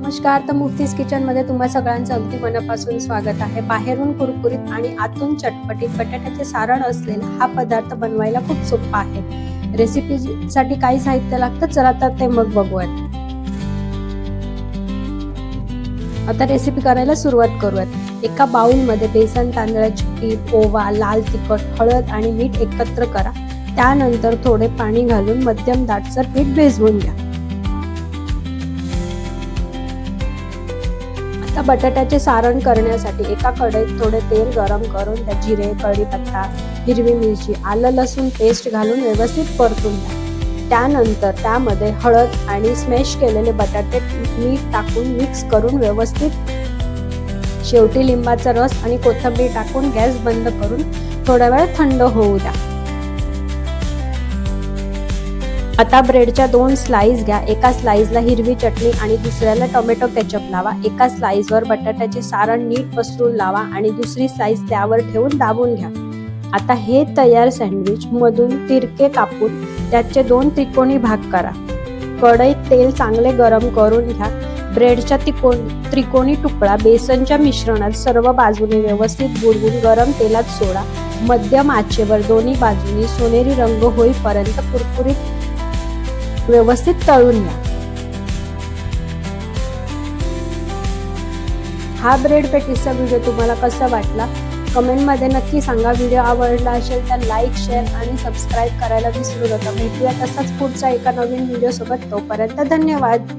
नमस्कार. तर मुफ्तीज किचन मध्ये तुम्हा सगळ्यांचं अगदी मनापासून स्वागत आहे. बाहेरून कुरकुरीत आणि आतून चटपटीत बटाट्याचे सारण असलेला हा पदार्थ बनवायला खूप सोपा आहे. रेसिपीसाठी काही साहित्य लागतं, चला तर ते मग बघूयात. आता रेसिपी करायला सुरुवात करूयात. एका बाउल मध्ये बेसन, तांदळाची पीठ, ओवा, लाल तिखट, हळद आणि मीठ एकत्र करा. त्यानंतर थोडे पाणी घालून मध्यम दाटसर पीठ भिजवून घ्या. आता बटाट्याचे सारण करण्यासाठी एका कढईत थोडे तेल गरम करून त्यात जिरे, कढीपत्ता, हिरवी मिरची, आलं लसूण पेस्ट घालून व्यवस्थित परतून घ्या. त्यानंतर त्यामध्ये हळद आणि स्मॅश केलेले बटाटे मीठ टाकून मिक्स करून व्यवस्थित शेवटी लिंबाचा रस आणि कोथिंबीर टाकून गॅस बंद करून थोडा वेळ थंड होऊ द्या. आता ब्रेडच्या 2 स्लाइस घ्या. एका स्लाइसला हिरवी चटणी आणि दुसऱ्याला टोमॅटो केचप लावा. एका स्लाइसवर बटाट्याचे सारण नीट पसरून लावा आणि दुसरी स्लाइस त्यावर ठेवून दाबून घ्या. आता हे तयार सँडविच मधून तिरके कापून त्याचे 2 त्रिकोणी भाग करा. कढईत तेल चांगले गरम करून घ्या. ब्रेडच्या त्रिकोणी तुकडा बेसनच्या मिश्रणात सर्व बाजूने व्यवस्थित बुडवून गरम तेलात सोडा. मध्यम आचेवर दोन्ही बाजूनी सोनेरी रंग होईपर्यंत कुरकुरीत व्यवस्थित तळून घ्या. हा ब्रेड पॅटिसचा व्हिडिओ तुम्हाला कसा वाटला कमेंट मध्ये नक्की सांगा. व्हिडिओ आवडला असेल तर लाईक, शेअर आणि सबस्क्राईब करायला विसरू नका. भेटूया तसाच पुढच्या एका नवीन व्हिडिओ सोबत. तोपर्यंत धन्यवाद.